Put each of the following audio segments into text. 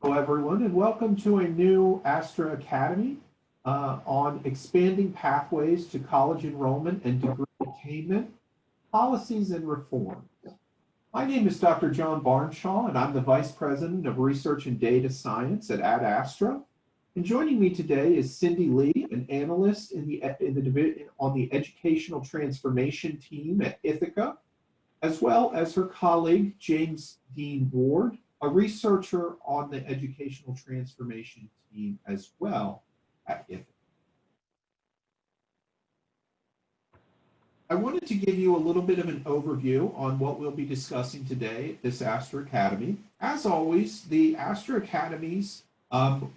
Hello, everyone, and welcome to a new Astra Academy on expanding pathways to college enrollment and degree attainment, policies and reform. My name is Dr. John Barnshaw, and I'm the Vice President of Research and Data Science at Astra. And joining me today is Cindy Lee, an analyst on the Educational Transformation team at Ithaka, as well as her colleague, James Dean Ward, a researcher on the Educational Transformation team as well at Ithaka. I wanted to give you a little bit of an overview on what we'll be discussing today at this Astra Academy. As always, the Astra Academies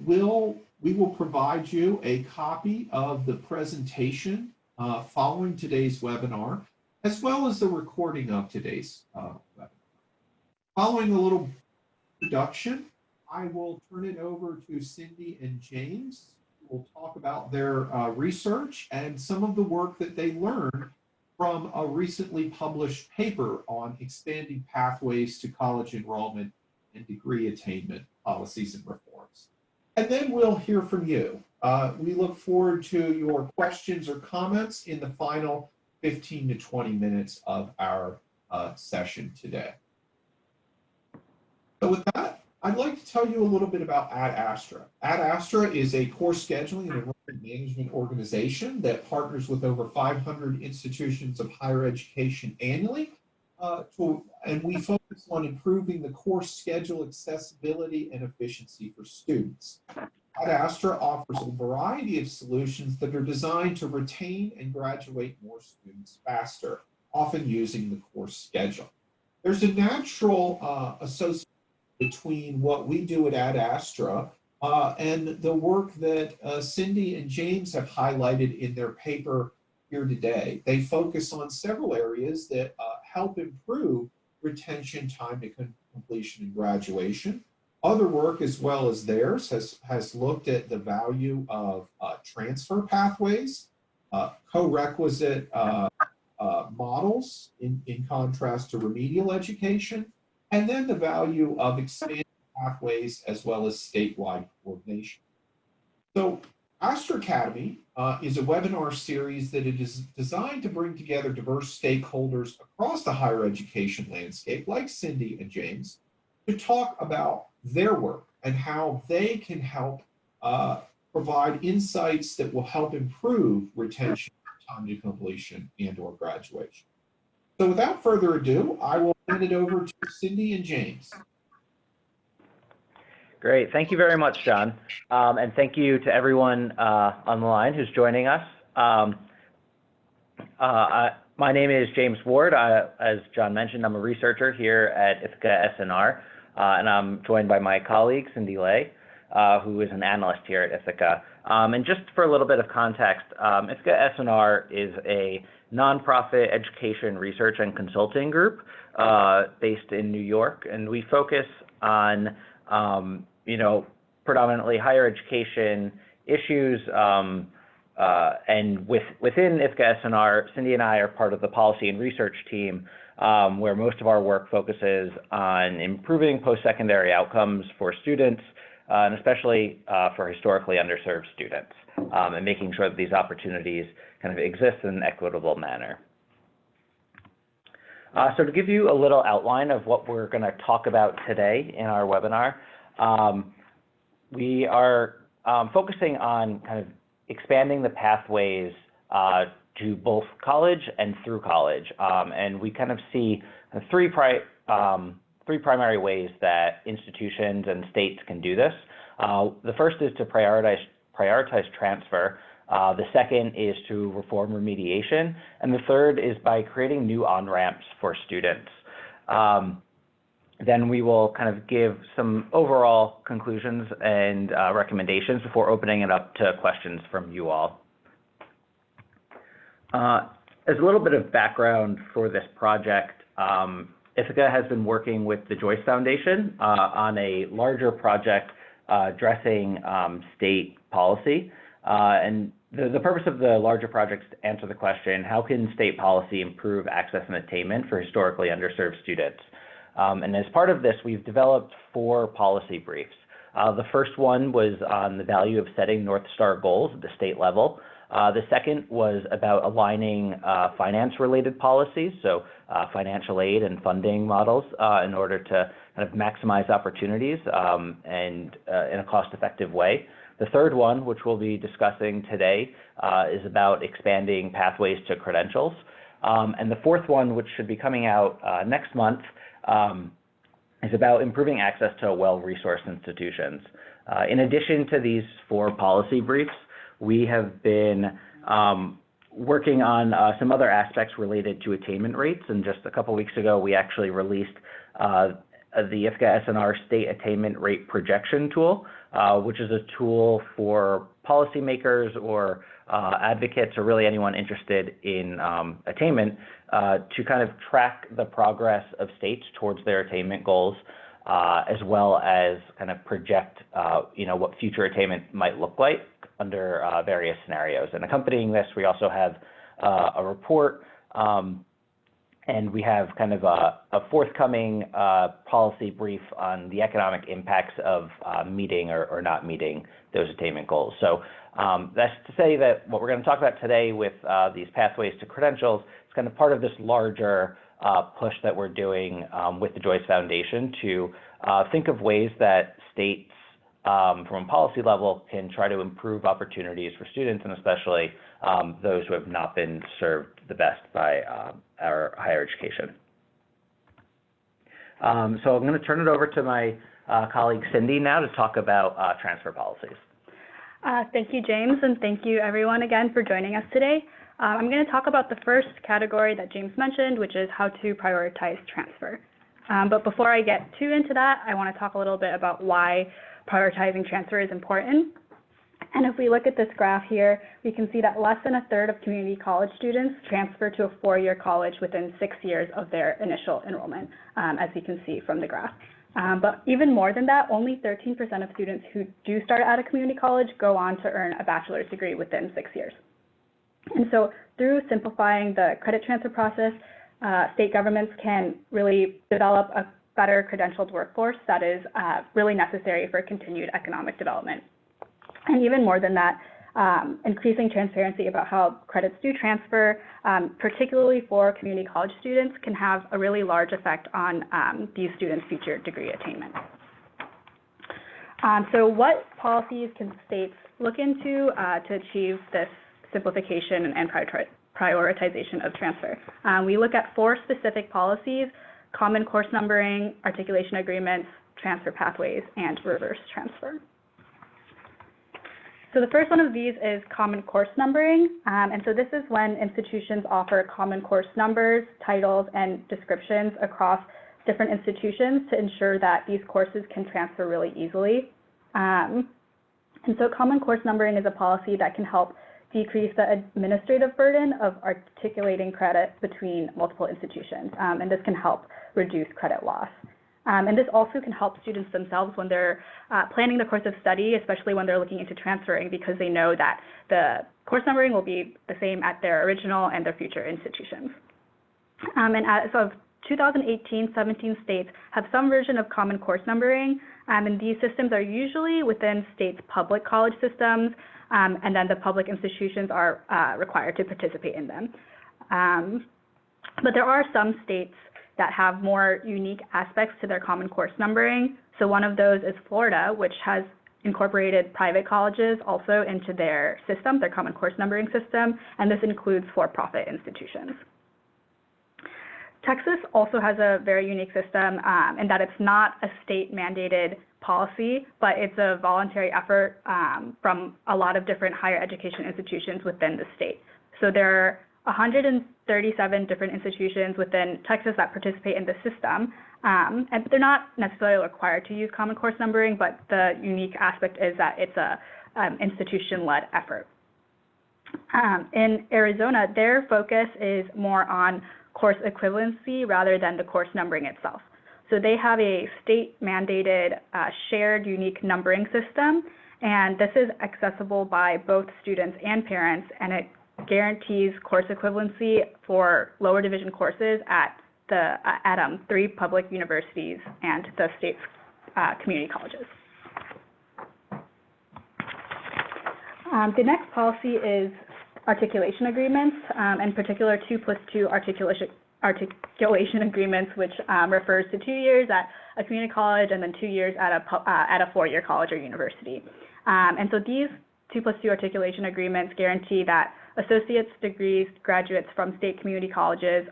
we will provide you a copy of the presentation following today's webinar, as well as the recording of today's webinar. Following a little introduction, I will turn it over to Cindy and James, who will talk about their research and some of the work that they learned from a recently published paper on expanding pathways to college enrollment and degree attainment policies and reforms. And then we'll hear from you. We look forward to your questions or comments in the final 15 to 20 minutes of our session today. So with that, I'd like to tell you a little bit about Astra. Astra is a course scheduling and enrollment management organization that partners with over 500 institutions of higher education annually. And we focus on improving the course schedule accessibility and efficiency for students. Astra offers a variety of solutions that are designed to retain and graduate more students faster, often using the course schedule. There's a natural association between what we do at Astra and the work that Cindy and James have highlighted in their paper here today. They focus on several areas that help improve retention, time to completion, and graduation. Other work, as well as theirs, has looked at the value of transfer pathways, co-requisite models in contrast to remedial education, and then the value of expanded pathways as well as statewide coordination. So Astra Academy is a webinar series that it is designed to bring together diverse stakeholders across the higher education landscape, like Cindy and James, to talk about their work and how they can help provide insights that will help improve retention, time to completion, and/or graduation. So without further ado, I will hand it over to Cindy and James. Great. Thank you very much, John. And thank you to everyone on the line who's joining us. My name is James Ward. As John mentioned, I'm a researcher here at Ithaka S+R, and I'm joined by my colleague, Cindy Lee, who is an analyst here at Ithaka. And just for a little bit of context, Ithaka S+R is a nonprofit education research and consulting group based in New York, and we focus on predominantly higher education issues, and within Ithaka S+R, Cindy and I are part of the policy and research team, where most of our work focuses on improving post-secondary outcomes for students, and especially for historically underserved students, and making sure that these opportunities kind of exist in an equitable manner. So to give you a little outline of what we're going to talk about today in our webinar, we are focusing on kind of expanding the pathways to both college and through college. And we kind of see three primary ways that institutions and states can do this. The first is to prioritize transfer. The second is to reform remediation. And the third is by creating new on-ramps for students. Then we will kind of give some overall conclusions and recommendations before opening it up to questions from you all. As a little bit of background for this project, Ithaka has been working with the Joyce Foundation on a larger project addressing state policy. And the purpose of the larger project is to answer the question, how can state policy improve access and attainment for historically underserved students? And as part of this, we've developed 4 policy briefs. The first one was on the value of setting North Star goals at the state level. The second was about aligning finance-related policies, so financial aid and funding models in order to kind of maximize opportunities and in a cost-effective way. The third one, which we'll be discussing today, is about expanding pathways to credentials. And the fourth one, which should be coming out next month, is about improving access to well-resourced institutions. In addition to these 4 policy briefs, we have been working on some other aspects related to attainment rates. And just a couple weeks ago, we actually released the Ithaka S+R state attainment rate projection tool, which is a tool for policymakers or advocates or really anyone interested in attainment to kind of track the progress of states towards their attainment goals, as well as kind of project what future attainment might look like under various scenarios. And accompanying this, we also have a report, and we have kind of a forthcoming policy brief on the economic impacts of meeting or not meeting those attainment goals. So that's to say that what we're going to talk about today with these pathways to credentials is kind of part of this larger push that we're doing with the Joyce Foundation to think of ways that states from a policy level can try to improve opportunities for students, and especially those who have not been served the best by our higher education. So I'm going to turn it over to my colleague Cindy now to talk about transfer policies. Thank you, James, and thank you everyone again for joining us today. I'm going to talk about the first category that James mentioned, which is how to prioritize transfer. But before I get too into that, I want to talk a little bit about why prioritizing transfer is important. And if we look at this graph here, we can see that less than 1/3 of community college students transfer to a 4-year college within 6 years of their initial enrollment, as you can see from the graph. But even more than that, only 13% of students who do start at a community college go on to earn a bachelor's degree within 6 years. And so through simplifying the credit transfer process, state governments can really develop a better credentialed workforce that is really necessary for continued economic development. And even more than that, increasing transparency about how credits do transfer, particularly for community college students, can have a really large effect on these students' future degree attainment. So what policies can states look into to achieve this simplification and prioritization of transfer? We look at 4 specific policies: common course numbering, articulation agreements, transfer pathways, and reverse transfer. So the first one of these is common course numbering. And so this is when institutions offer common course numbers, titles, and descriptions across different institutions to ensure that these courses can transfer really easily. And so common course numbering is a policy that can help decrease the administrative burden of articulating credit between multiple institutions. And this can help reduce credit loss. And this also can help students themselves when they're planning the course of study, especially when they're looking into transferring, because they know that the course numbering will be the same at their original and their future institutions. And as of 2018, 17 states have some version of common course numbering, and these systems are usually within states' public college systems, and then the public institutions are required to participate in them. But there are some states that have more unique aspects to their common course numbering. So one of those is Florida, which has incorporated private colleges also into their system, their common course numbering system, and this includes for-profit institutions. Texas also has a very unique system in that it's not a state-mandated policy, but it's a voluntary effort from a lot of different higher education institutions within the state. So there are 137 different institutions within Texas that participate in the system, and they're not necessarily required to use common course numbering, but the unique aspect is that it's a institution-led effort. In Arizona, their focus is more on course equivalency rather than the course numbering itself. So they have a state-mandated shared unique numbering system, and this is accessible by both students and parents, and it guarantees course equivalency for lower division courses at 3 public universities and the state's community colleges. The next policy is articulation agreements, in particular 2+2 articulation agreements, which refers to 2 years at a community college and then 2 years at a four-year college or university. And so these 2+2 articulation agreements guarantee that associate's degrees graduates from state community colleges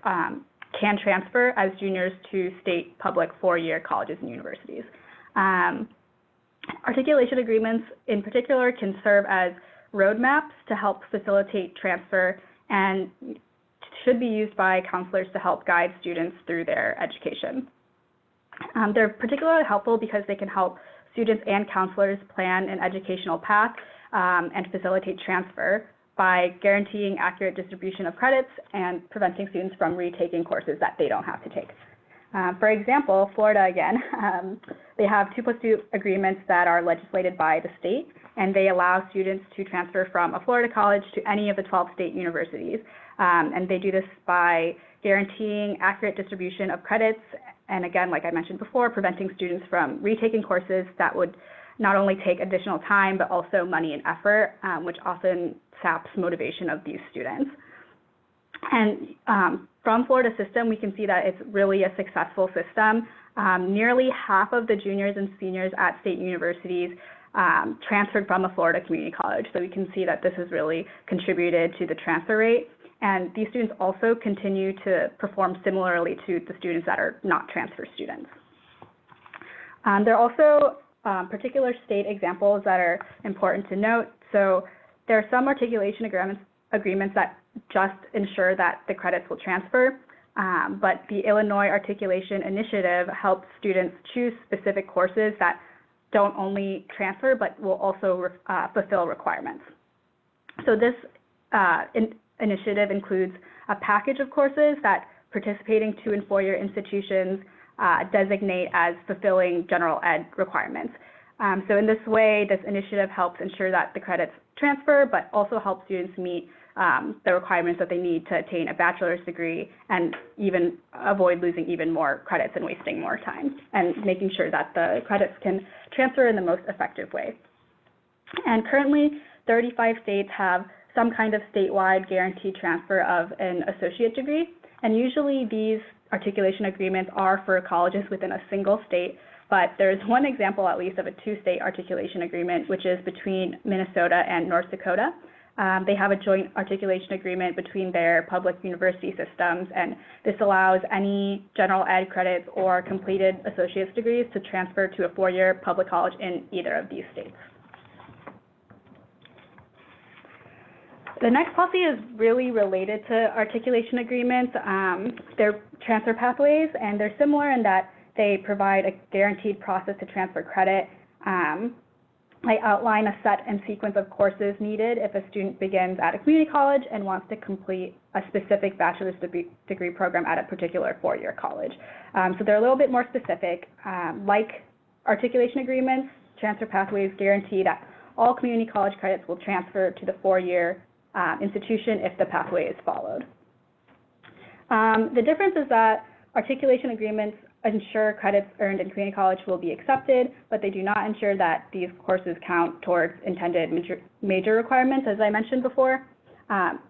can transfer as juniors to state public four-year colleges and universities. Articulation agreements in particular can serve as roadmaps to help facilitate transfer and should be used by counselors to help guide students through their education. They're particularly helpful because they can help students and counselors plan an educational path and facilitate transfer by guaranteeing accurate distribution of credits and preventing students from retaking courses that they don't have to take. For example, Florida, again, they have 2+2 agreements that are legislated by the state, and they allow students to transfer from a Florida college to any of the 12 state universities. And they do this by guaranteeing accurate distribution of credits, and again, like I mentioned before, preventing students from retaking courses that would not only take additional time, but also money and effort, which often saps motivation of these students. And from Florida system, we can see that it's really a successful system. Nearly half of the juniors and seniors at state universities transferred from a Florida community college. So we can see that this has really contributed to the transfer rate. And these students also continue to perform similarly to the students that are not transfer students. There are also particular state examples that are important to note. So there are some articulation agreements that just ensure that the credits will transfer, but the Illinois Articulation Initiative helps students choose specific courses that don't only transfer, but will also fulfill requirements. So this initiative includes a package of courses that participating 2- and 4-year institutions designate as fulfilling general ed requirements. So in this way, this initiative helps ensure that the credits transfer, but also helps students meet the requirements that they need to attain a bachelor's degree and even avoid losing even more credits and wasting more time, and making sure that the credits can transfer in the most effective way. And currently, 35 states have some kind of statewide guaranteed transfer of an associate degree, and usually these articulation agreements are for colleges within a single state, but there's one example at least of a 2-state articulation agreement, which is between Minnesota and North Dakota. They have a joint articulation agreement between their public university systems, and this allows any general ed credits or completed associate's degrees to transfer to a 4-year public college in either of these states. The next policy is really related to articulation agreements. They're transfer pathways, and they're similar in that they provide a guaranteed process to transfer credit. I outline a set and sequence of courses needed if a student begins at a community college and wants to complete a specific bachelor's degree program at a particular 4-year college. So they're a little bit more specific. Like articulation agreements, transfer pathways guarantee that all community college credits will transfer to the 4-year institution if the pathway is followed. The difference is that articulation agreements ensure credits earned in community college will be accepted, but they do not ensure that these courses count towards intended major requirements, as I mentioned before,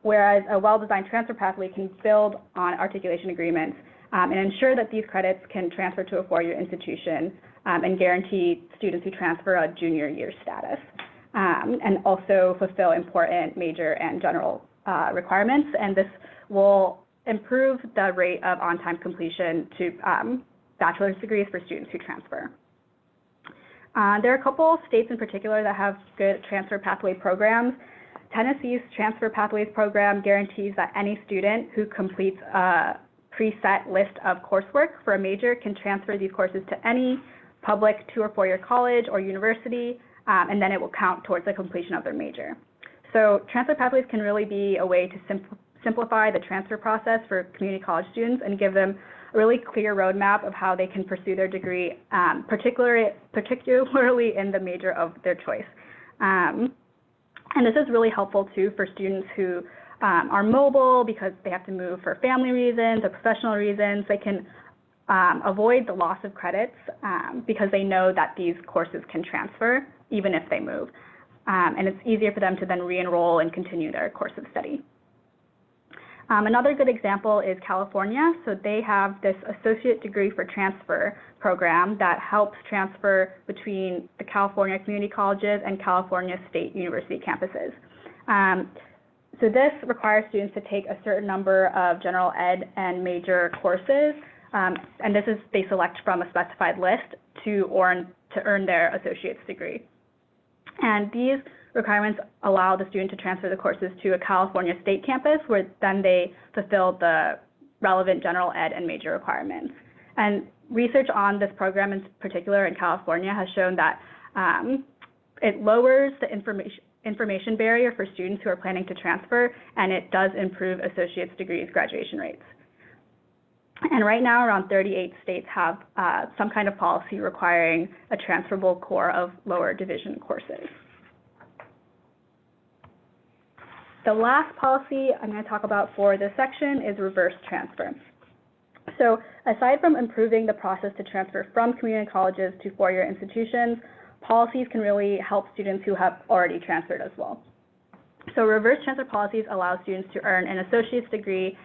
whereas a well-designed transfer pathway can build on articulation agreements and ensure that these credits can transfer to a 4-year institution and guarantee students who transfer a junior year status, and also fulfill important major and general requirements, and this will improve the rate of on-time completion to bachelor's degrees for students who transfer. There are a couple states in particular that have good transfer pathway programs. Tennessee's transfer pathways program guarantees that any student who completes a preset list of coursework for a major can transfer these courses to any public 2- or 4-year college or university, and then it will count towards the completion of their major. So transfer pathways can really be a way to simplify the transfer process for community college students and give them a really clear roadmap of how they can pursue their degree, particularly in the major of their choice. And this is really helpful too for students who are mobile because they have to move for family reasons or professional reasons. They can avoid the loss of credits because they know that these courses can transfer even if they move. and it's easier for them to then re-enroll and continue their course of study. Another good example is California. So they have this associate degree for transfer program that helps transfer between the California community colleges and California State University campuses. So this requires students to take a certain number of general ed and major courses, and this is they select from a specified list to earn their associate's degree. And these requirements allow the student to transfer the courses to a California state campus, where then they fulfill the relevant general ed and major requirements. And research on this program in particular in California has shown that it lowers the information barrier for students who are planning to transfer, and it does improve associate's degrees graduation rates. And right now, around 38 states have some kind of policy requiring a transferable core of lower division courses. The last policy I'm going to talk about for this section is reverse transfer. So aside from improving the process to transfer from community colleges to four-year institutions, policies can really help students who have already transferred as well. So reverse transfer policies allow students to earn an associate's degree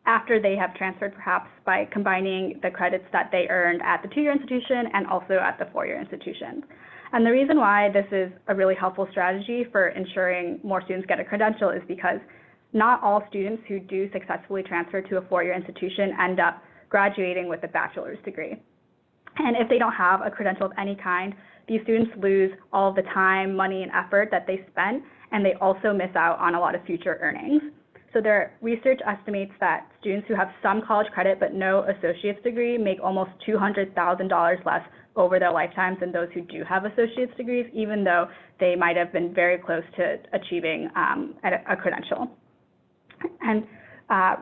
after they have transferred, perhaps by combining the credits that they earned at the two-year institution and also at the four-year institution. And the reason why this is a really helpful strategy for ensuring more students get a credential is because not all students who do successfully transfer to a four-year institution end up graduating with a bachelor's degree. And if they don't have a credential of any kind, these students lose all of the time, money, and effort that they spent, and they also miss out on a lot of future earnings. So their research estimates that students who have some college credit but no associate's degree make almost $200,000 less over their lifetimes than those who do have associate's degrees, even though they might have been very close to achieving a credential. And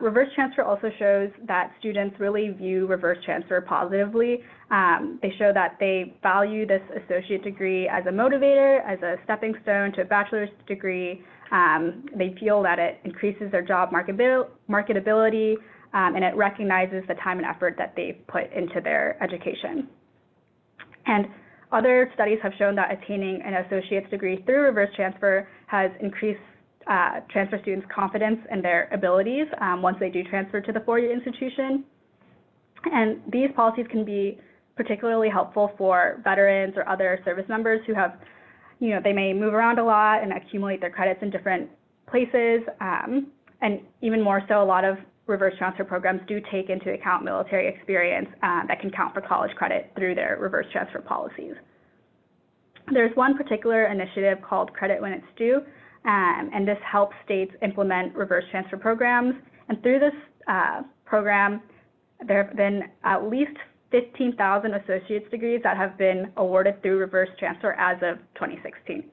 reverse transfer also shows that students really view reverse transfer positively. They show that they value this associate degree as a motivator, as a stepping stone to a bachelor's degree. They feel that it increases their job marketability, and it recognizes the time and effort that they've put into their education. And other studies have shown that attaining an associate's degree through reverse transfer has increased transfer students' confidence in their abilities once they do transfer to the four-year institution. And these policies can be particularly helpful for veterans or other service members who have, they may move around a lot and accumulate their credits in different places. And even more so, a lot of reverse transfer programs do take into account military experience that can count for college credit through their reverse transfer policies. There's one particular initiative called Credit When It's Due, and this helps states implement reverse transfer programs. And through this program, there have been at least 15,000 associate's degrees that have been awarded through reverse transfer as of 2016.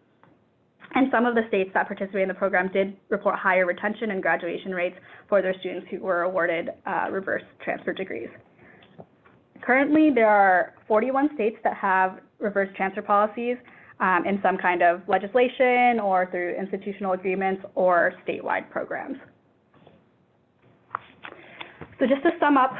And some of the states that participate in the program did report higher retention and graduation rates for their students who were awarded reverse transfer degrees. Currently, there are 41 states that have reverse transfer policies in some kind of legislation or through institutional agreements or statewide programs. So just to sum up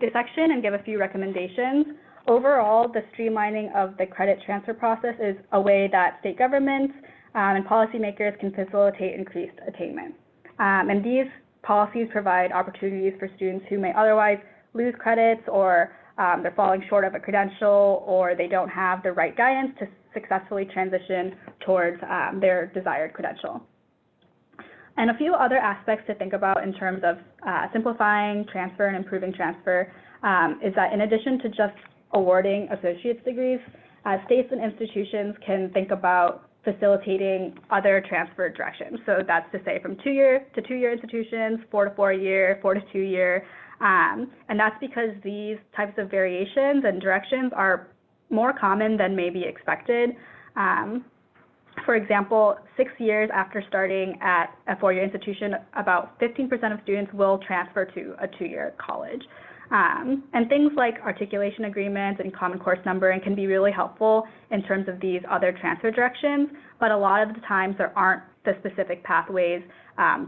this section and give a few recommendations, overall, the streamlining of the credit transfer process is a way that state governments and policymakers can facilitate increased attainment. And these policies provide opportunities for students who may otherwise lose credits, or they're falling short of a credential, or they don't have the right guidance to successfully transition towards their desired credential. And a few other aspects to think about in terms of simplifying transfer and improving transfer is that in addition to just awarding associate's degrees, states and institutions can think about facilitating other transfer directions. So that's to say from 2-year to 2-year institutions, 4 to 4-year, 4 to 2-year. And that's because these types of variations and directions are more common than may be expected. For example, 6 years after starting at a 4-year institution, about 15% of students will transfer to a 2-year college. And things like articulation agreements and common course numbering can be really helpful in terms of these other transfer directions, but a lot of the times there aren't the specific pathways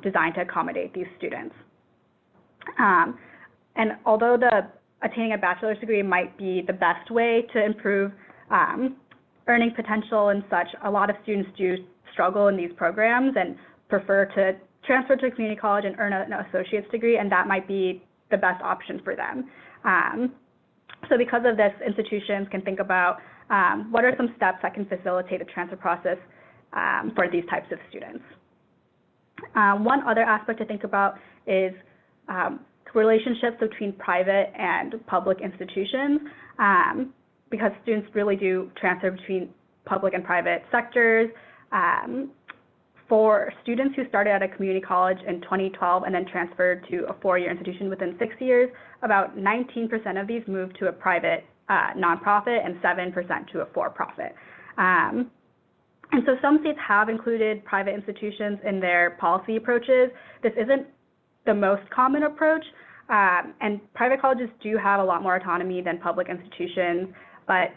designed to accommodate these students. And although attaining a bachelor's degree might be the best way to improve earning potential and such, a lot of students do struggle in these programs and prefer to transfer to a community college and earn an associate's degree, and that might be the best option for them. So because of this, institutions can think about what are some steps that can facilitate a transfer process for these types of students. One other aspect to think about is relationships between private and public institutions, because students really do transfer between public and private sectors. For students who started at a community college in 2012 and then transferred to a 4-year institution within 6 years, about 19% of these moved to a private nonprofit and 7% to a for-profit. And so some states have included private institutions in their policy approaches. This isn't the most common approach, and private colleges do have a lot more autonomy than public institutions, but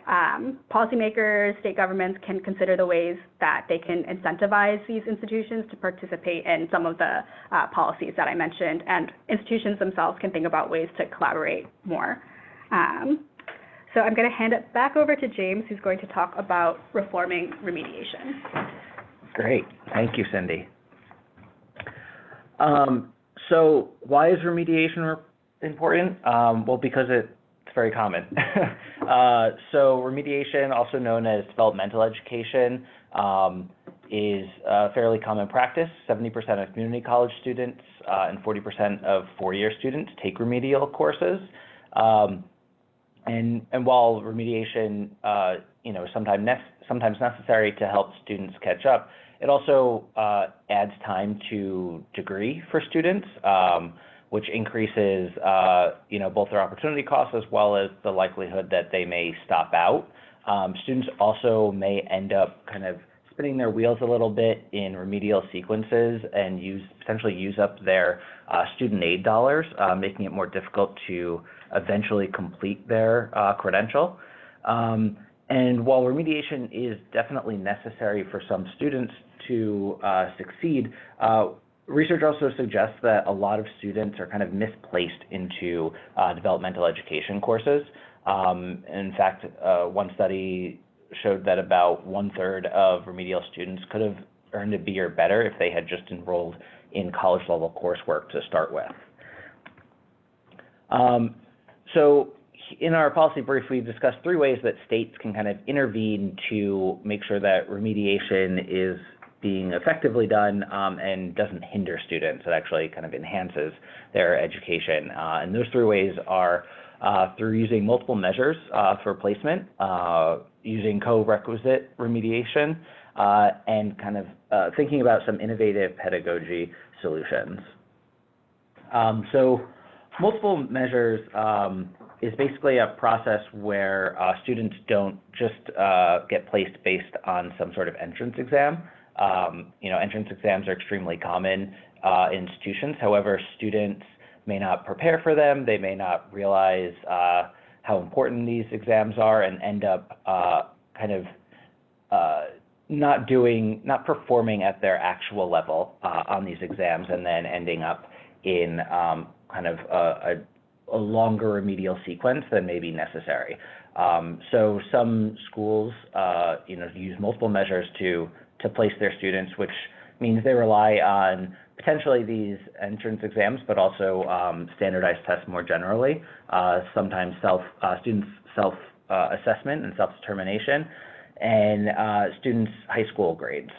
policymakers, state governments can consider the ways that they can incentivize these institutions to participate in some of the policies that I mentioned, and institutions themselves can think about ways to collaborate more. So I'm going to hand it back over to James, who's going to talk about reforming remediation. Great. Thank you, Cindy. So why is remediation important? Well, because it's very common. So remediation, also known as developmental education, is a fairly common practice. 70% of community college students and 40% of 4-year students take remedial courses. And while remediation, is sometimes necessary to help students catch up, it also adds time to degree for students, which increases, both their opportunity costs as well as the likelihood that they may stop out. Students also may end up kind of spinning their wheels a little bit in remedial sequences and potentially use up their student aid dollars, making it more difficult to eventually complete their credential. And while remediation is definitely necessary for some students to succeed, research also suggests that a lot of students are kind of misplaced into developmental education courses. In fact, one study showed that about 1/3 of remedial students could have earned a B or better if they had just enrolled in college-level coursework to start with. So in our policy brief, we've discussed 3 ways that states can kind of intervene to make sure that remediation is being effectively done and doesn't hinder students. It actually kind of enhances their education. And those 3 ways are through using multiple measures for placement, using co-requisite remediation, and kind of thinking about some innovative pedagogy solutions. So multiple measures is basically a process where students don't just get placed based on some sort of entrance exam. Entrance exams are extremely common in institutions. However, students may not prepare for them. They may not realize how important these exams are and end up not performing at their actual level on these exams, and then ending up in a longer remedial sequence than may be necessary. So some schools, use multiple measures to place their students, which means they rely on potentially these entrance exams, but also standardized tests more generally, sometimes students' self-assessment and self-determination, and students' high school grades.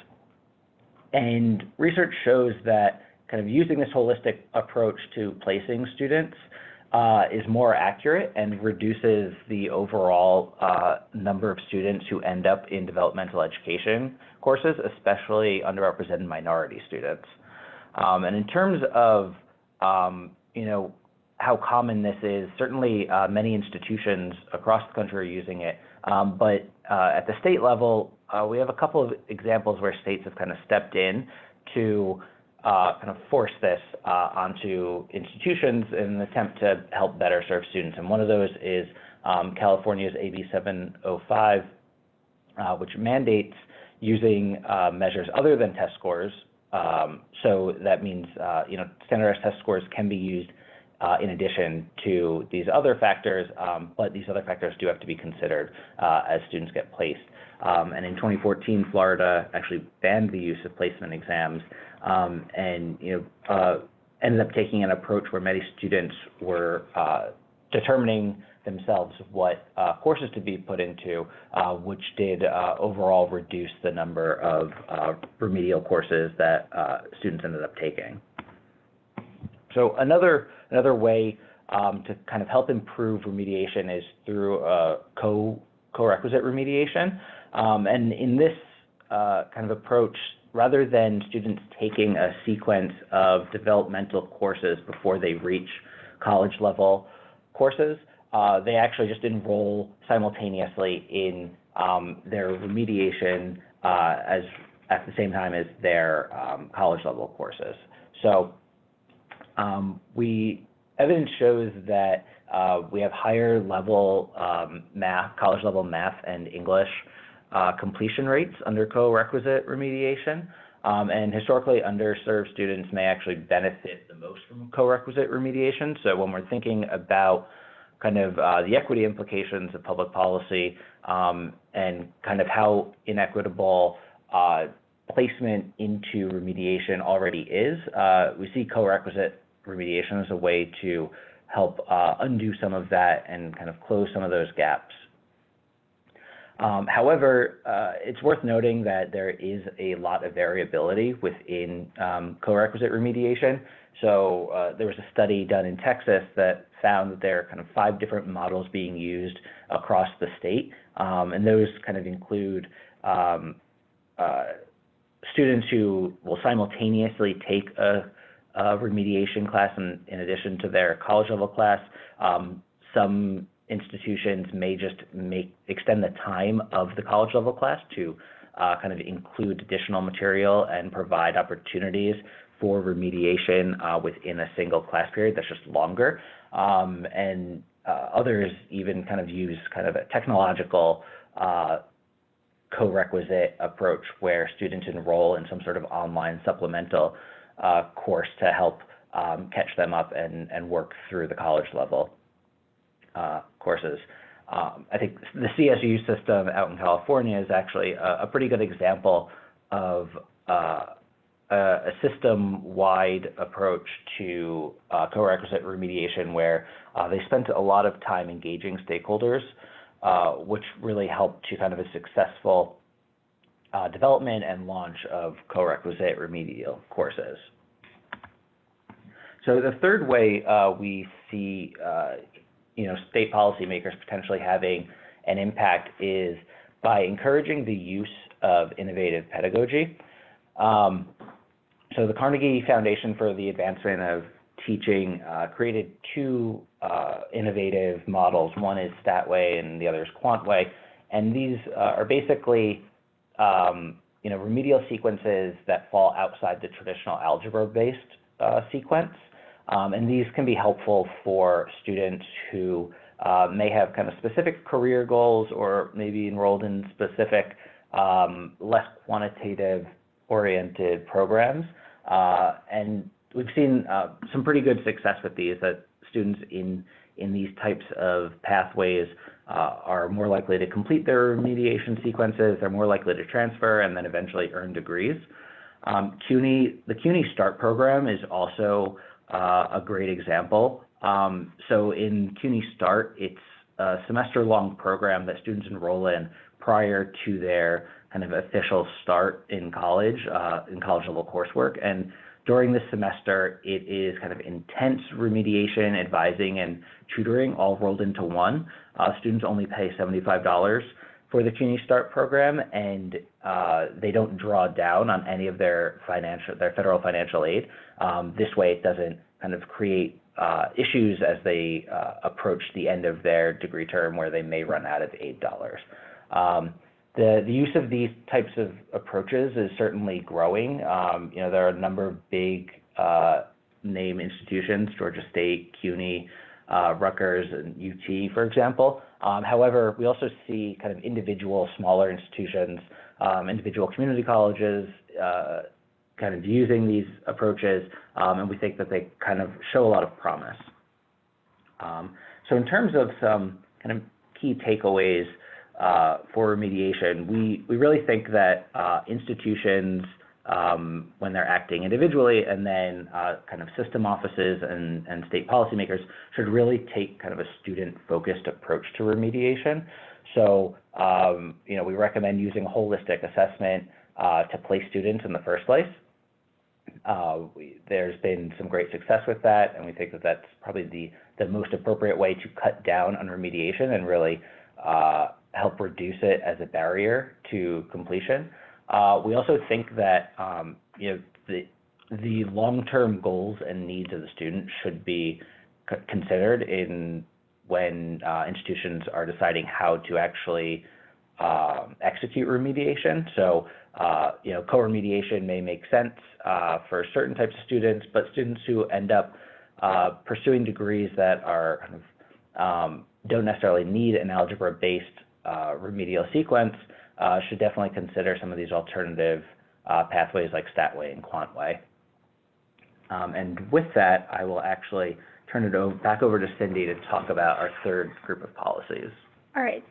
And research shows that kind of using this holistic approach to placing students is more accurate and reduces the overall number of students who end up in developmental education courses, especially underrepresented minority students. And in terms of, how common this is, certainly many institutions across the country are using it, but at the state level, we have a couple of examples where states have kind of stepped in to kind of force this onto institutions in an attempt to help better serve students. And one of those is California's AB 705, which mandates using measures other than test scores. So that means, standardized test scores can be used in addition to these other factors, but these other factors do have to be considered as students get placed. And in 2014, Florida actually banned the use of placement exams, and ended up taking an approach where many students were determining themselves what courses to be put into, which did overall reduce the number of remedial courses that students ended up taking. So another way to kind of help improve remediation is through co-requisite remediation. And in this kind of approach, rather than students taking a sequence of developmental courses before they reach college level courses, they actually just enroll simultaneously in their remediation at the same time as their college level courses. So evidence shows that we have higher level college level math and English completion rates under co-requisite remediation. And historically, underserved students may actually benefit the most from co-requisite remediation. So when we're thinking about kind of the equity implications of public policy and kind of how inequitable placement into remediation already is, we see co-requisite remediation as a way to help undo some of that and kind of close some of those gaps. However, it's worth noting that there is a lot of variability within co-requisite remediation. So there was a study done in Texas that found that there are kind of 5 different models being used across the state, and those kind of include students who will simultaneously take a remediation class in addition to their college level class. Some institutions may just extend the time of the college level class to kind of include additional material and provide opportunities for remediation within a single class period that's just longer. And others even kind of use kind of a technological co-requisite approach where students enroll in some sort of online supplemental course to help catch them up and work through the college level courses. I think the CSU system out in California is actually a pretty good example of a system-wide approach to co-requisite remediation where they spent a lot of time engaging stakeholders, which really helped to kind of a successful development and launch of co-requisite remedial courses. So the third way we see state policymakers potentially having an impact is by encouraging the use of innovative pedagogy. So the Carnegie Foundation for the Advancement of Teaching created 2 innovative models. One is StatWay and the other is QuantWay. And these are basically remedial sequences that fall outside the traditional algebra-based sequence. And these can be helpful for students who may have kind of specific career goals or maybe enrolled in specific less quantitative oriented programs. And we've seen some pretty good success with these, that students in these types of pathways are more likely to complete their remediation sequences, they're more likely to transfer and then eventually earn degrees. The CUNY START program is also a great example. So in CUNY START, it's a semester-long program that students enroll in prior to their kind of official start in college level coursework. And during this semester, it is kind of intense remediation, advising, and tutoring all rolled into one. Students only pay $75 for the CUNY START program, and they don't draw down on any of their federal financial aid. This way, it doesn't kind of create issues as they approach the end of their degree term where they may run out of aid dollars. The use of these types of approaches is certainly growing. There are a number of big name institutions, Georgia State, CUNY, Rutgers, and UT, for example. However, we also see kind of individual smaller institutions, individual community colleges kind of using these approaches, and we think that they kind of show a lot of promise. So in terms of some kind of key takeaways for remediation, we really think that institutions, when they're acting individually, and then kind of system offices and state policymakers should really take kind of a student-focused approach to remediation. So, we recommend using holistic assessment to place students in the first place. There's been some great success with that, and we think that that's probably the most appropriate way to cut down on remediation and really help reduce it as a barrier to completion. We also think that the long-term goals and needs of the student should be considered when institutions are deciding how to actually execute remediation. So, co-remediation may make sense for certain types of students, but students who end up pursuing degrees that are kind of don't necessarily need an algebra-based remedial sequence should definitely consider some of these alternative pathways like StatWay and QuantWay. And with that, I will actually turn it back over to Cindy to talk about our third group of policies. All right.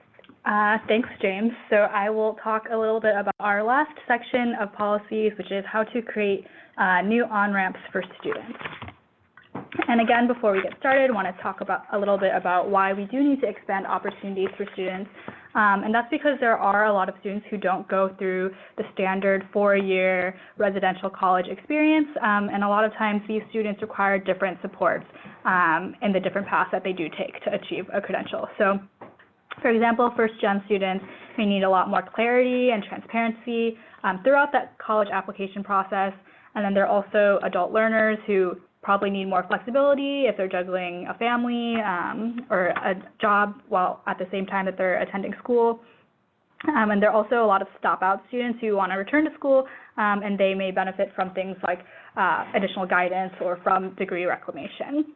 Thanks, James. So I will talk a little bit about our last section of policies, which is how to create new on-ramps for students. And again, before we get started, I want to talk a little bit about why we do need to expand opportunities for students. And that's because there are a lot of students who don't go through the standard 4-year residential college experience. And a lot of times these students require different supports in the different paths that they do take to achieve a credential. So, for example, first-gen students may need a lot more clarity and transparency throughout that college application process. And then there are also adult learners who probably need more flexibility if they're juggling a family or a job while at the same time that they're attending school. And there are also a lot of stop-out students who want to return to school, and they may benefit from things like additional guidance or from degree reclamation.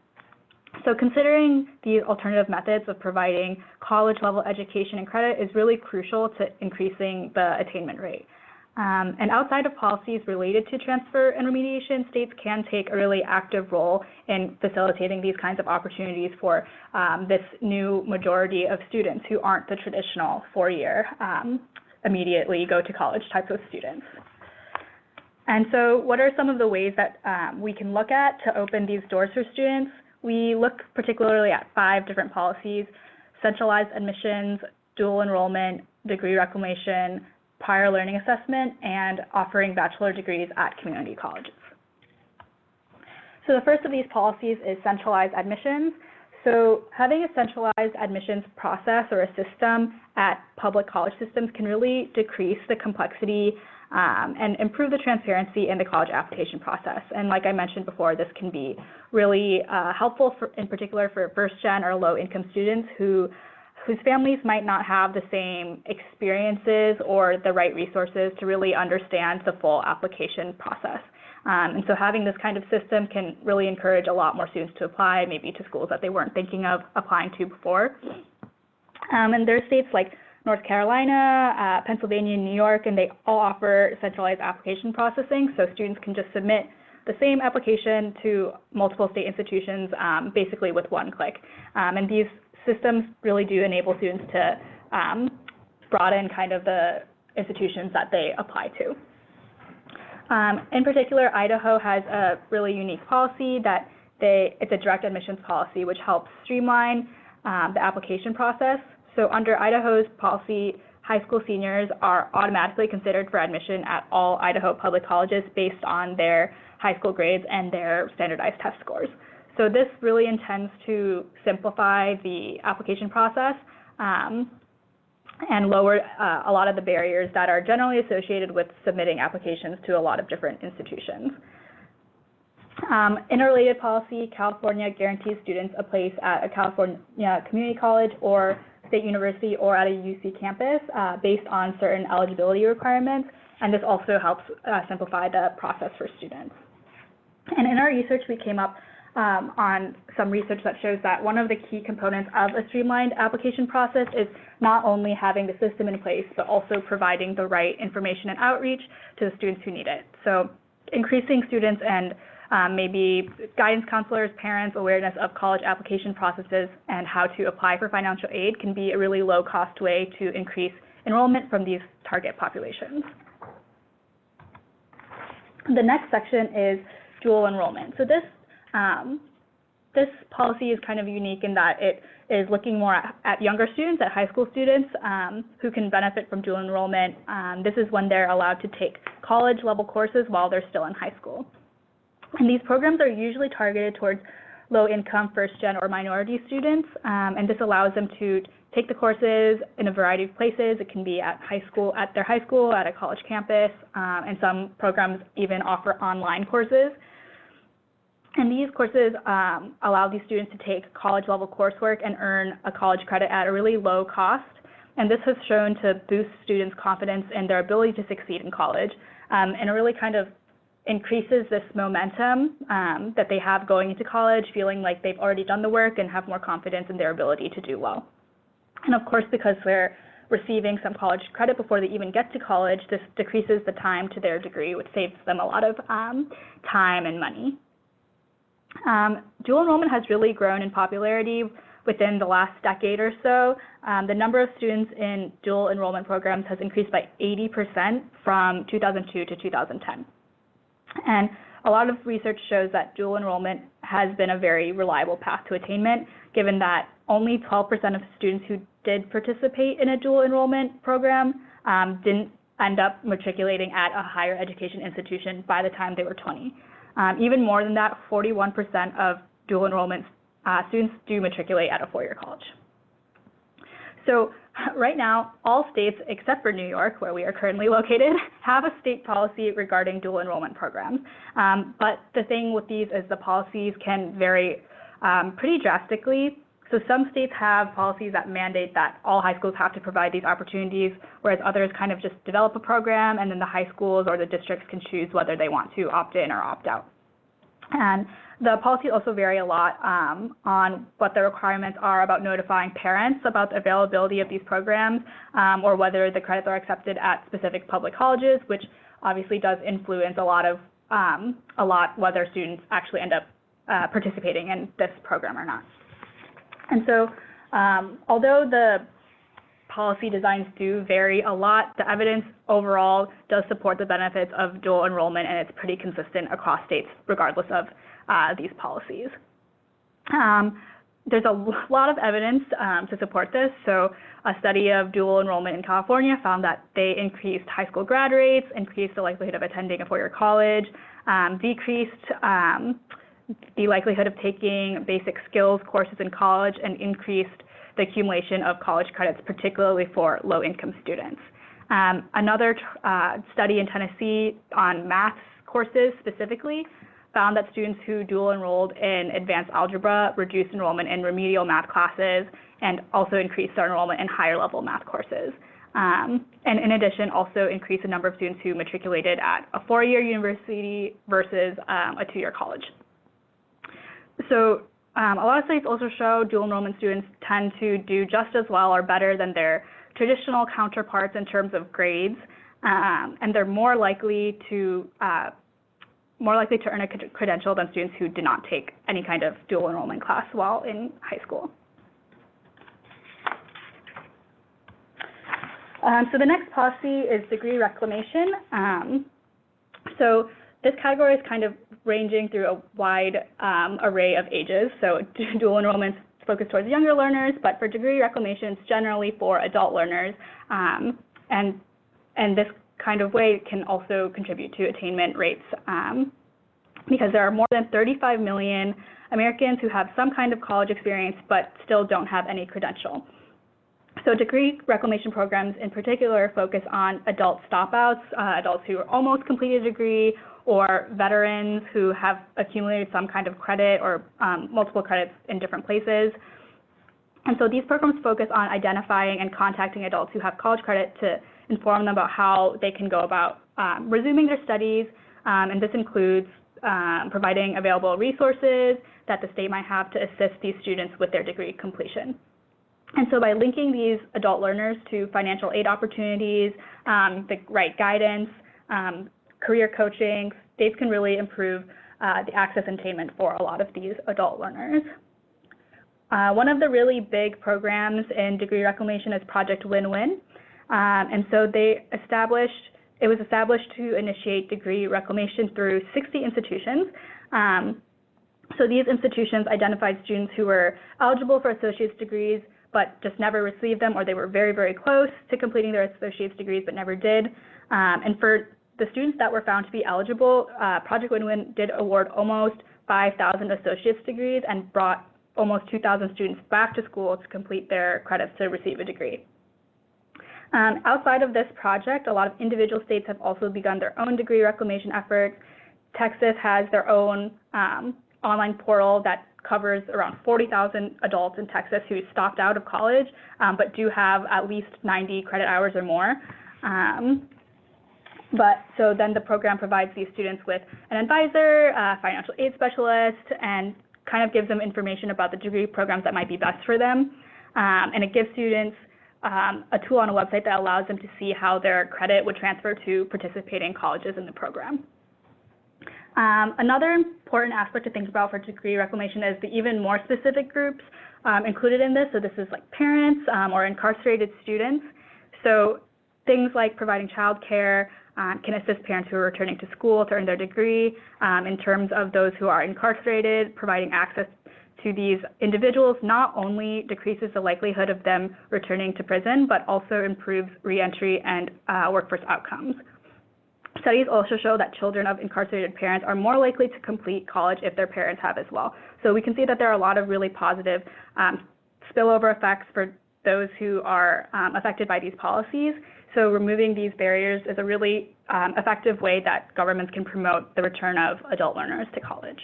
So considering these alternative methods of providing college-level education and credit is really crucial to increasing the attainment rate. And outside of policies related to transfer and remediation, states can take a really active role in facilitating these kinds of opportunities for this new majority of students who aren't the traditional 4-year immediately go to college types of students. And so what are some of the ways that we can look at to open these doors for students? We look particularly at 5 different policies: centralized admissions, dual enrollment, degree reclamation, prior learning assessment, and offering bachelor degrees at community colleges. So the first of these policies is centralized admissions. So having a centralized admissions process or a system at public college systems can really decrease the complexity and improve the transparency in the college application process. And like I mentioned before, this can be really helpful in particular for first-gen or low-income students whose families might not have the same experiences or the right resources to really understand the full application process. And so having this kind of system can really encourage a lot more students to apply, maybe to schools that they weren't thinking of applying to before. And there are states like North Carolina, Pennsylvania, and New York, and they all offer centralized application processing, so students can just submit the same application to multiple state institutions basically with one click. And these systems really do enable students to broaden kind of the institutions that they apply to. In particular, Idaho has a really unique policy that it's a direct admissions policy, which helps streamline the application process. So under Idaho's policy, high school seniors are automatically considered for admission at all Idaho public colleges based on their high school grades and their standardized test scores. So this really intends to simplify the application process and lower a lot of the barriers that are generally associated with submitting applications to a lot of different institutions. In a related policy, California guarantees students a place at a California community college or state university or at a UC campus based on certain eligibility requirements, and this also helps simplify the process for students. And in our research, we came up on some research that shows that one of the key components of a streamlined application process is not only having the system in place, but also providing the right information and outreach to the students who need it. So increasing students and maybe guidance counselors, parents, awareness of college application processes and how to apply for financial aid can be a really low-cost way to increase enrollment from these target populations. The next section is dual enrollment. So this policy is kind of unique in that it is looking more at younger students, at high school students who can benefit from dual enrollment. This is when they're allowed to take college-level courses while they're still in high school. And these programs are usually targeted towards low-income, first-gen, or minority students, and this allows them to take the courses in a variety of places. It can be at their high school, at a college campus, and some programs even offer online courses. And these courses allow these students to take college-level coursework and earn a college credit at a really low cost. And this has shown to boost students' confidence in their ability to succeed in college, and it really kind of increases this momentum that they have going into college, feeling like they've already done the work and have more confidence in their ability to do well. And of course, because they're receiving some college credit before they even get to college, this decreases the time to their degree, which saves them a lot of time and money. Dual enrollment has really grown in popularity within the last decade or so. The number of students in dual enrollment programs has increased by 80% from 2002 to 2010. And a lot of research shows that dual enrollment has been a very reliable path to attainment, given that only 12% of students who did participate in a dual enrollment program didn't end up matriculating at a higher education institution by the time they were 20. Even more than that, 41% of dual enrollment students do matriculate at a four-year college. So right now, all states except for New York, where we are currently located, have a state policy regarding dual enrollment programs. But the thing with these is the policies can vary pretty drastically. So some states have policies that mandate that all high schools have to provide these opportunities, whereas others kind of just develop a program, and then the high schools or the districts can choose whether they want to opt in or opt out. And the policies also vary a lot on what the requirements are about notifying parents about the availability of these programs, or whether the credits are accepted at specific public colleges, which obviously does influence a lot whether students actually end up participating in this program or not. And so, although the policy designs do vary a lot, the evidence overall does support the benefits of dual enrollment, and it's pretty consistent across states regardless of these policies. There's a lot of evidence to support this. So a study of dual enrollment in California found that they increased high school grad rates, increased the likelihood of attending a four-year college, decreased the likelihood of taking basic skills courses in college, and increased the accumulation of college credits, particularly for low-income students. Another study in Tennessee on math courses specifically found that students who dual enrolled in advanced algebra reduced enrollment in remedial math classes and also increased their enrollment in higher level math courses. And in addition, also increased the number of students who matriculated at a four-year university versus a two-year college. So a lot of studies also show dual enrollment students tend to do just as well or better than their traditional counterparts in terms of grades, and they're more likely to earn a credential than students who did not take any kind of dual enrollment class while in high school. So the next policy is degree reclamation. So this category is kind of ranging through a wide array of ages. So dual enrollment is focused towards younger learners, but for degree reclamation, it's generally for adult learners. And this kind of way can also contribute to attainment rates because there are more than 35 million Americans who have some kind of college experience but still don't have any credential. So degree reclamation programs in particular focus on adult stop-outs, adults who almost completed a degree, or veterans who have accumulated some kind of credit or multiple credits in different places. And so these programs focus on identifying and contacting adults who have college credit to inform them about how they can go about resuming their studies, and this includes providing available resources that the state might have to assist these students with their degree completion. And so by linking these adult learners to financial aid opportunities, the right guidance, career coaching, states can really improve the access attainment for a lot of these adult learners. One of the really big programs in degree reclamation is Project Win-Win. And so it was established to initiate degree reclamation through 60 institutions. So these institutions identified students who were eligible for associate's degrees, but just never received them, or they were very, very close to completing their associate's degrees, but never did. And for the students that were found to be eligible, Project Win-Win did award almost 5,000 associate's degrees and brought almost 2,000 students back to school to complete their credits to receive a degree. Outside of this project, a lot of individual states have also begun their own degree reclamation efforts. Texas has their own online portal that covers around 40,000 adults in Texas who stopped out of college, but do have at least 90 credit hours or more. So then the program provides these students with an advisor, a financial aid specialist, and kind of gives them information about the degree programs that might be best for them. And it gives students a tool on a website that allows them to see how their credit would transfer to participating colleges in the program. Another important aspect to think about for degree reclamation is the even more specific groups included in this. So this is like parents or incarcerated students. So things like providing childcare can assist parents who are returning to school to earn their degree. In terms of those who are incarcerated, providing access to these individuals not only decreases the likelihood of them returning to prison, but also improves reentry and workforce outcomes. Studies also show that children of incarcerated parents are more likely to complete college if their parents have as well. So we can see that there are a lot of really positive spillover effects for those who are affected by these policies. So removing these barriers is a really effective way that governments can promote the return of adult learners to college.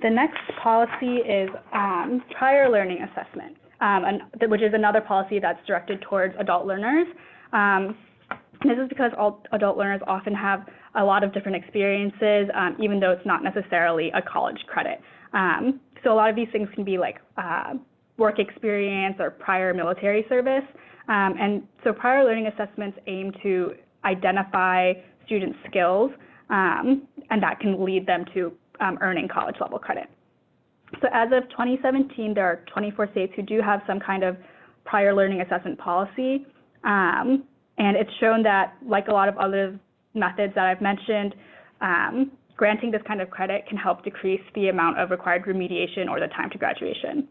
The next policy is prior learning assessment, which is another policy that's directed towards adult learners. This is because all adult learners often have a lot of different experiences, even though it's not necessarily a college credit. So a lot of these things can be like work experience or prior military service. And so prior learning assessments aim to identify student skills, and that can lead them to earning college level credit. So as of 2017, there are 24 states who do have some kind of prior learning assessment policy. And it's shown that, like a lot of other methods that I've mentioned, granting this kind of credit can help decrease the amount of required remediation or the time to graduation.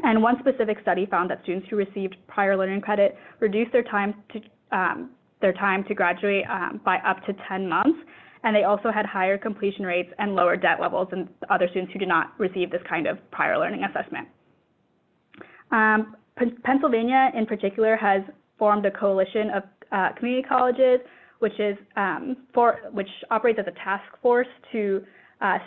And one specific study found that students who received prior learning credit reduced their time to graduate by up to 10 months. And they also had higher completion rates and lower debt levels than other students who did not receive this kind of prior learning assessment. Pennsylvania, in particular, has formed a coalition of community colleges, which operates as a task force to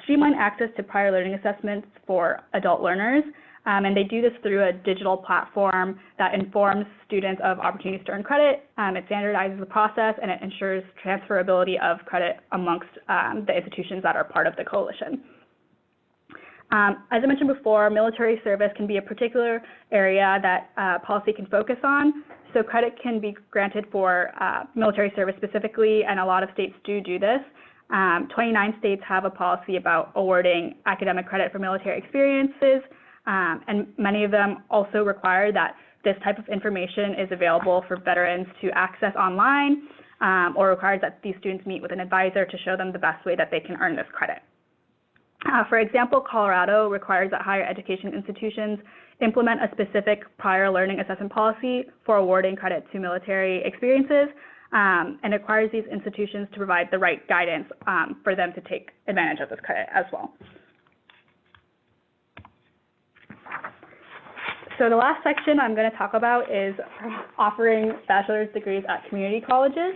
streamline access to prior learning assessments for adult learners. And they do this through a digital platform that informs students of opportunities to earn credit. It standardizes the process, and it ensures transferability of credit amongst the institutions that are part of the coalition. As I mentioned before, military service can be a particular area that policy can focus on. So credit can be granted for military service specifically, and a lot of states do this. 29 states have a policy about awarding academic credit for military experiences, and many of them also require that this type of information is available for veterans to access online, or requires that these students meet with an advisor to show them the best way that they can earn this credit. For example, Colorado requires that higher education institutions implement a specific prior learning assessment policy for awarding credit to military experiences, and requires these institutions to provide the right guidance for them to take advantage of this credit as well. So the last section I'm going to talk about is offering bachelor's degrees at community colleges.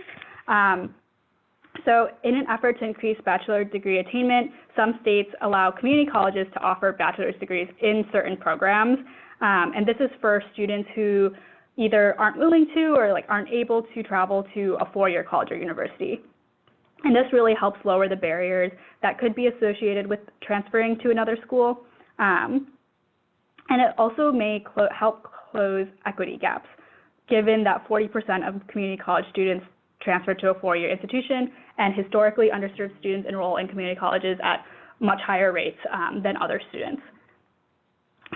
So in an effort to increase bachelor degree attainment, some states allow community colleges to offer bachelor's degrees in certain programs. And this is for students who either aren't willing to or aren't able to travel to a four-year college or university. And this really helps lower the barriers that could be associated with transferring to another school. And it also may help close equity gaps, given that 40% of community college students transfer to a four-year institution, and historically underserved students enroll in community colleges at much higher rates than other students.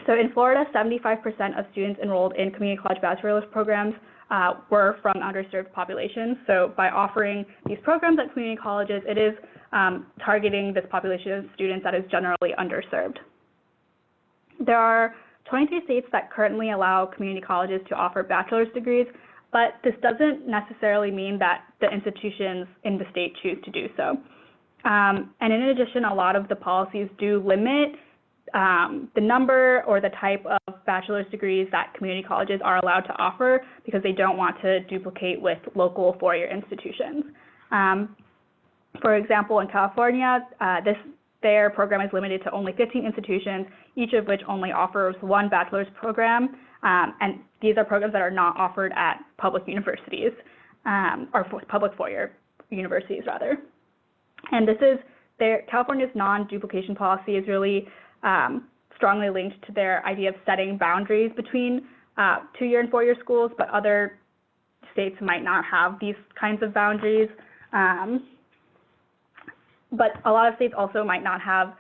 So in Florida, 75% of students enrolled in community college bachelor's programs were from underserved populations. So by offering these programs at community colleges, it is targeting this population of students that is generally underserved. There are 23 states that currently allow community colleges to offer bachelor's degrees, but this doesn't necessarily mean that the institutions in the state choose to do so. And in addition, a lot of the policies do limit the number or the type of bachelor's degrees that community colleges are allowed to offer because they don't want to duplicate with local four-year institutions. For example, in California, their program is limited to only 15 institutions, each of which only offers one bachelor's program, and these are programs that are not offered at public universities, or public four-year universities, rather. And this is California's non-duplication policy is really strongly linked to their idea of setting boundaries between two-year and four-year schools, but other states might not have these kinds of boundaries. But a lot of states also might not have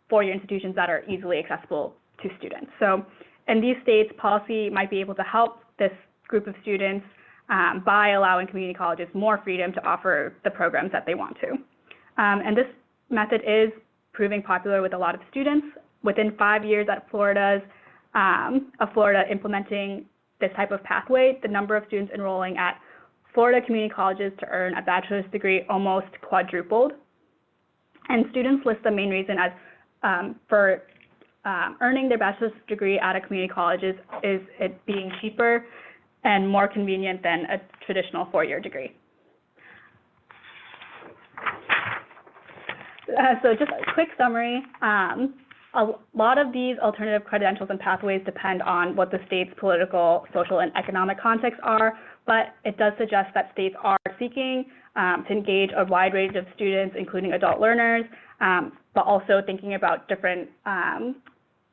four-year institutions that are easily accessible to students. So in these states, policy might be able to help this group of students by allowing community colleges more freedom to offer the programs that they want to. And this method is proving popular with a lot of students. Within 5 years of Florida implementing this type of pathway, the number of students enrolling at Florida community colleges to earn a bachelor's degree almost quadrupled. And students list the main reason as for earning their bachelor's degree at a community college is it being cheaper and more convenient than a traditional four-year degree. So just a quick summary. A lot of these alternative credentials and pathways depend on what the state's political, social, and economic context are, but it does suggest that states are seeking to engage a wide range of students, including adult learners, but also thinking about different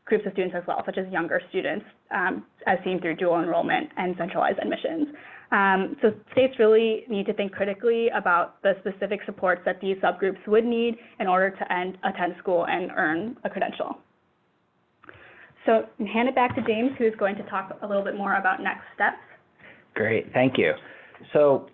groups of students as well, such as younger students, as seen through dual enrollment and centralized admissions. So states really need to think critically about the specific supports that these subgroups would need in order to attend school and earn a credential. So I'm hand it back to James, who's going to talk a little bit more about next steps. Great, thank you. So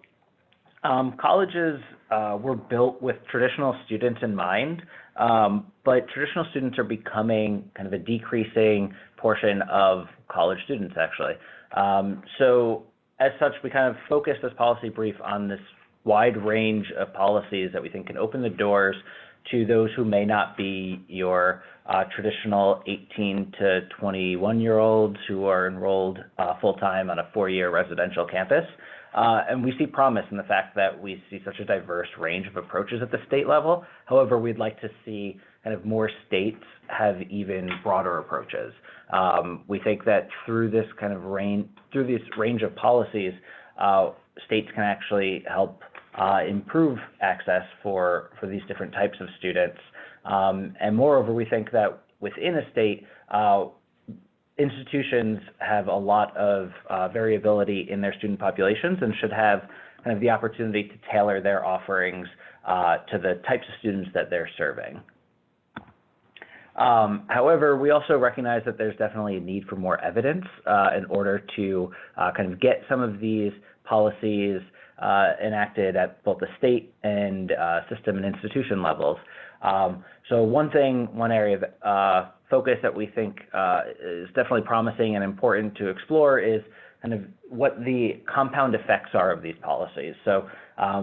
colleges were built with traditional students in mind, but traditional students are becoming kind of a decreasing portion of college students, actually. So as such, we kind of focus this policy brief on this wide range of policies that we think can open the doors to those who may not be your traditional 18 to 21-year-olds who are enrolled full-time on a four-year residential campus. And we see promise in the fact that we see such a diverse range of approaches at the state level. However, we'd like to see kind of more states have even broader approaches. We think that through this kind of range of policies, states can actually help improve access for these different types of students. And moreover, we think that within a state, institutions have a lot of variability in their student populations and should have kind of the opportunity to tailor their offerings to the types of students that they're serving. However, we also recognize that there's definitely a need for more evidence in order to kind of get some of these policies enacted at both the state and system and institution levels. So one area of focus that we think is definitely promising and important to explore is kind of what the compound effects are of these policies. So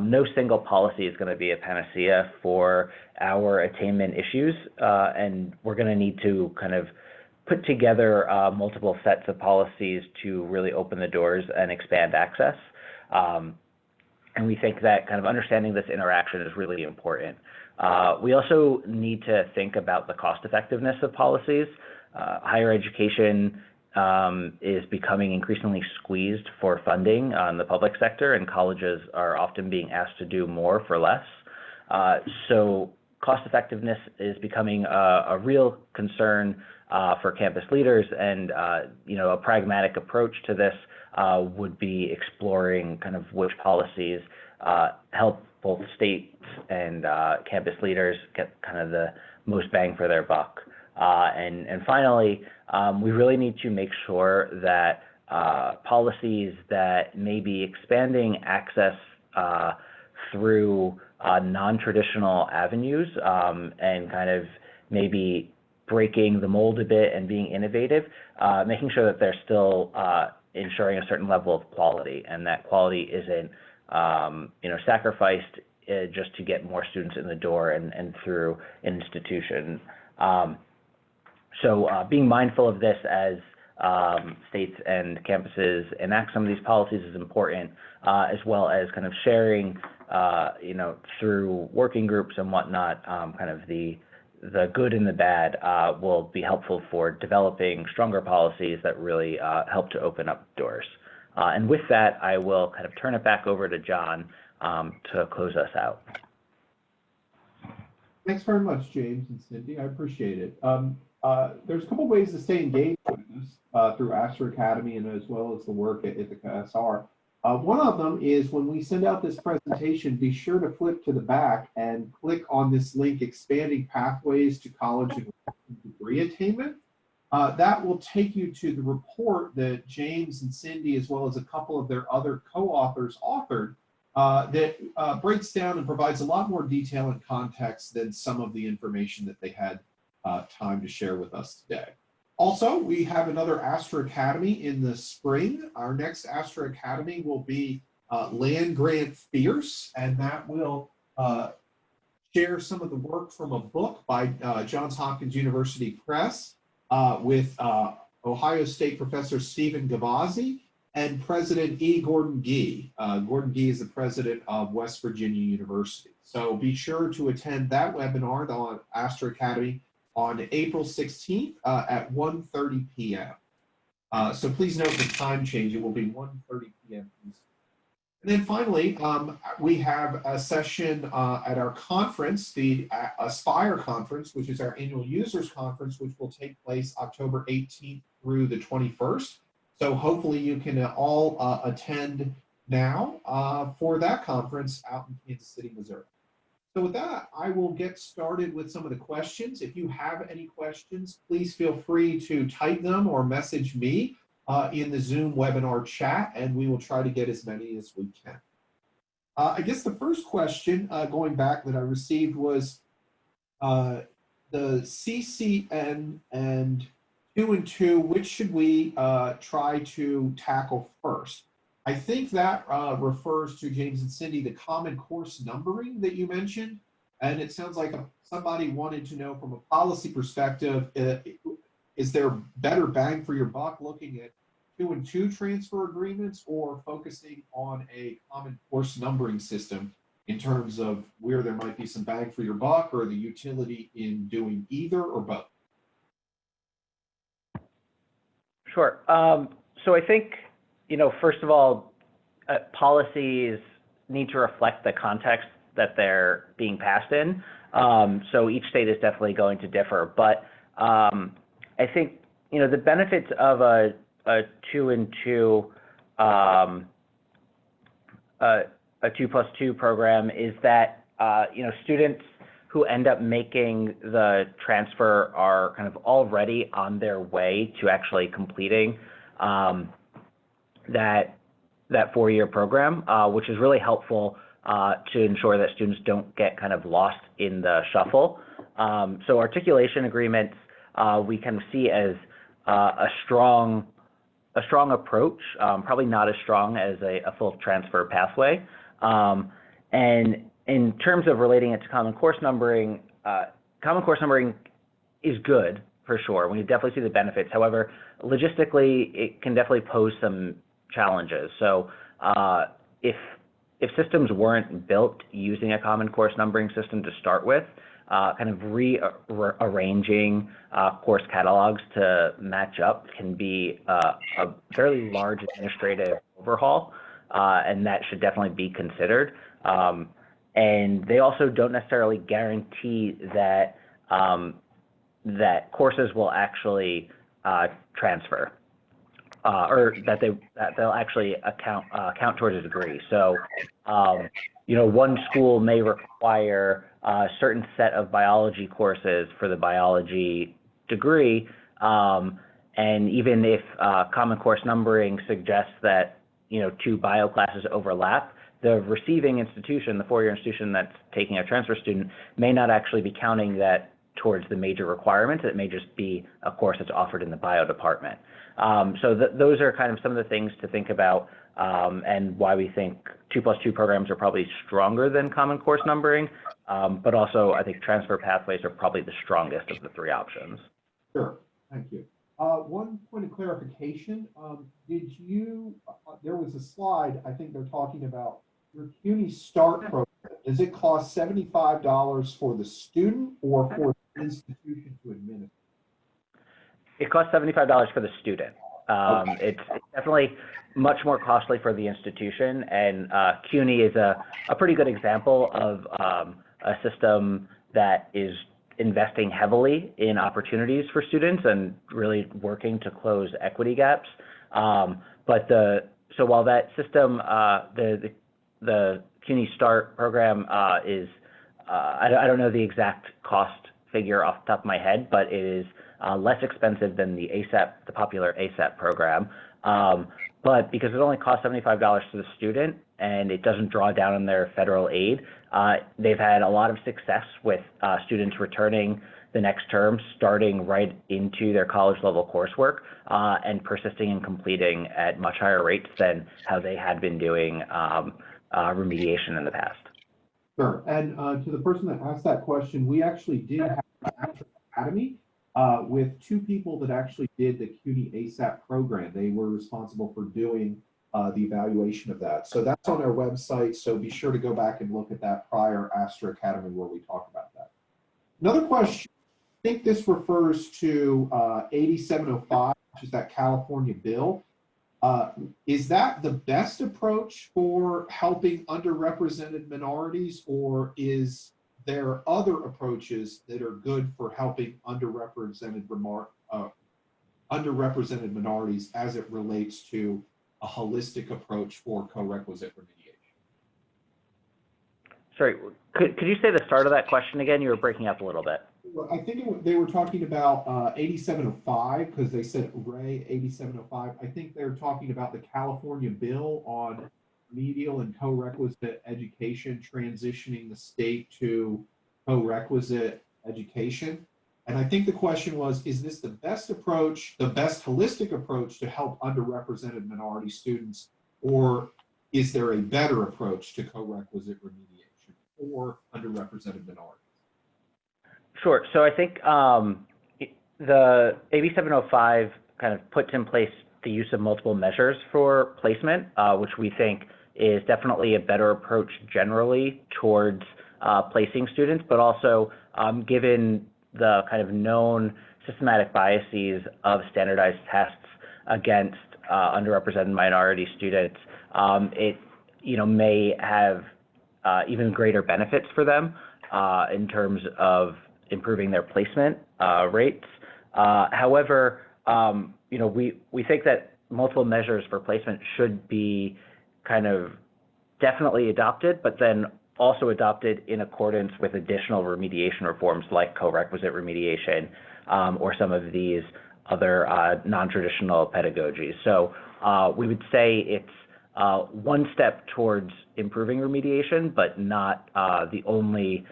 no single policy is going to be a panacea for our attainment issues, and we're going to need to kind of put together multiple sets of policies to really open the doors and expand access. And we think that kind of understanding this interaction is really important. We also need to think about the cost effectiveness of policies. Higher education is becoming increasingly squeezed for funding on the public sector, and colleges are often being asked to do more for less. So cost effectiveness is becoming a real concern for campus leaders, and a pragmatic approach to this would be exploring kind of which policies help both states and campus leaders get kind of the most bang for their buck. And finally, we really need to make sure that policies that may be expanding access through non-traditional avenues and kind of maybe breaking the mold a bit and being innovative, making sure that they're still ensuring a certain level of quality, and that quality isn't sacrificed just to get more students in the door and through an institution. So being mindful of this as states and campuses enact some of these policies is important, as well as kind of sharing, through working groups and whatnot, kind of the good and the bad will be helpful for developing stronger policies that really help to open up doors. And with that, I will kind of turn it back over to John to close us out. Thanks very much, James and Cindy. I appreciate it. There's a couple ways to stay engaged with us through Astra Academy and as well as the work at Ithaka S+R. One of them is when we send out this presentation, be sure to flip to the back and click on this link, Expanding Pathways to College and Degree Attainment. That will take you to the report that James and Cindy, as well as a couple of their other co-authors, authored that breaks down and provides a lot more detail and context than some of the information that they had time to share with us today. Also, we have another Astra Academy in the spring. Our next Astra Academy will be Land Grant Fierce, and that will share some of the work from a book by Johns Hopkins University Press with Ohio State Professor Stephen Gavazzi and President E. Gordon Gee. Gordon Gee is the president of West Virginia University. So be sure to attend that webinar on Astra Academy on April 16th at 1:30 p.m. So please note the time change. It will be 1:30 p.m. And then finally, we have a session at our conference, the Aspire Conference, which is our annual users conference, which will take place October 18th through the 21st. So hopefully you can all attend now for that conference out in Kansas City, Missouri. So with that, I will get started with some of the questions. If you have any questions, please feel free to type them or message me in the Zoom webinar chat, and we will try to get as many as we can. I guess the first question going back that I received was the CCN and 2 and 2, which should we try to tackle first? I think that refers to, James and Cindy, the common course numbering that you mentioned. And it sounds like somebody wanted to know from a policy perspective, is there better bang for your buck looking at 2 and 2 transfer agreements or focusing on a common course numbering system in terms of where there might be some bang for your buck or the utility in doing either or both? Sure. So I think, first of all, policies need to reflect the context that they're being passed in. So each state is definitely going to differ. But I think, the benefits of a 2 and 2, a 2+2 program is that, students who end up making the transfer are kind of already on their way to actually completing that 4-year program, which is really helpful to ensure that students don't get kind of lost in the shuffle. So articulation agreements we kind of see as a strong approach, probably not as strong as a full transfer pathway. And in terms of relating it to common course numbering is good for sure. We definitely see the benefits. However, logistically, it can definitely pose some challenges. So if systems weren't built using a common course numbering system to start with, kind of rearranging course catalogs to match up can be a fairly large administrative overhaul, and that should definitely be considered. And they also don't necessarily guarantee that that courses will actually transfer. or that they'll actually count towards a degree. So, one school may require a certain set of biology courses for the biology degree, and even if common course numbering suggests that two bio classes overlap, the receiving institution, the four-year institution that's taking a transfer student, may not actually be counting that towards the major requirements. It may just be a course that's offered in the bio department. So those are kind of some of the things to think about, and why we think 2+2 programs are probably stronger than common course numbering, but also I think transfer pathways are probably the strongest of the three options. Sure, thank you. One point of clarification, there was a slide, I think they're talking about your CUNY START program. Does it cost $75 for the student or for the institution to administer? It costs $75 for the student. Okay. It's definitely much more costly for the institution, and CUNY is a pretty good example of a system that is investing heavily in opportunities for students and really working to close equity gaps. So while that system, the CUNY START program is, I don't know the exact cost figure off the top of my head, but it is less expensive than the popular ASAP program. But because it only costs $75 to the student and it doesn't draw down on their federal aid, they've had a lot of success with students returning the next term, starting right into their college level coursework, and persisting and completing at much higher rates than how they had been doing remediation in the past. Sure, and to the person that asked that question, we actually did have an academy with two people that actually did the CUNY ASAP program. They were responsible for doing the evaluation of that. So that's on our website, so be sure to go back and look at that prior Astra Academy where we talk about that. Another question, I think this refers to 8705, which is that California bill. Is that the best approach for helping underrepresented minorities, or is there other approaches that are good for helping underrepresented minorities as it relates to a holistic approach for co-requisite remediation? Sorry, could you say the start of that question again? You were breaking up a little bit. Well, I think they were talking about 8705 because they said Ray 8705. I think they're talking about the California bill on remedial and co-requisite education, transitioning the state to co-requisite education. And I think the question was, is this the best approach, the best holistic approach to help underrepresented minority students, or is there a better approach to co-requisite remediation for underrepresented minorities? Sure. So I think the AB 705 kind of puts in place the use of multiple measures for placement, which we think is definitely a better approach generally towards placing students, but also given the kind of known systematic biases of standardized tests against underrepresented minority students, it may have even greater benefits for them in terms of improving their placement rates. However, we think that multiple measures for placement should be kind of definitely adopted, but then also adopted in accordance with additional remediation reforms like co-requisite remediation or some of these other non-traditional pedagogies. So we would say it's one step towards improving remediation, but not the only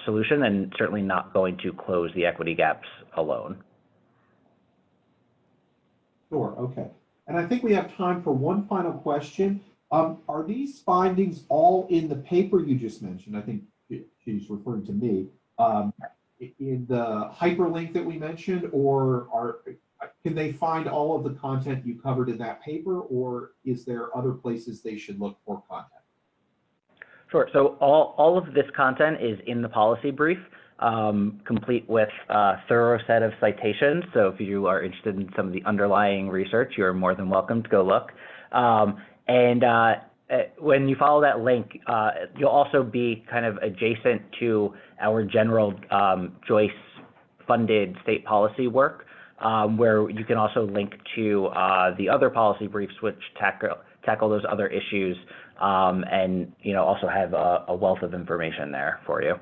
solution, and certainly not going to close the equity gaps alone. Sure, okay. And I think we have time for one final question. Are these findings all in the paper you just mentioned? I think she's referring to me. In the hyperlink that we mentioned, or can they find all of the content you covered in that paper, or is there other places they should look for content? Sure. So all of this content is in the policy brief, complete with a thorough set of citations. So if you are interested in some of the underlying research, you're more than welcome to go look. And when you follow that link, you'll also be kind of adjacent to our general Joyce-funded state policy work. where you can also link to the other policy briefs which tackle those other issues, and also have a wealth of information there for you.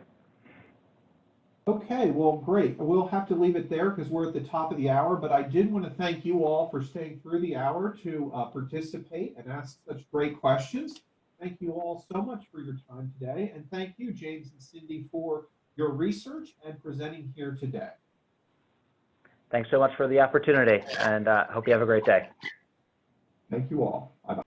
Okay, well, great. We'll have to leave it there because we're at the top of the hour, but I did want to thank you all for staying through the hour to participate and ask such great questions. Thank you all so much for your time today, and thank you, James and Cindy, for your research and presenting here today. Thanks so much for the opportunity, and hope you have a great day. Thank you all. Bye-bye.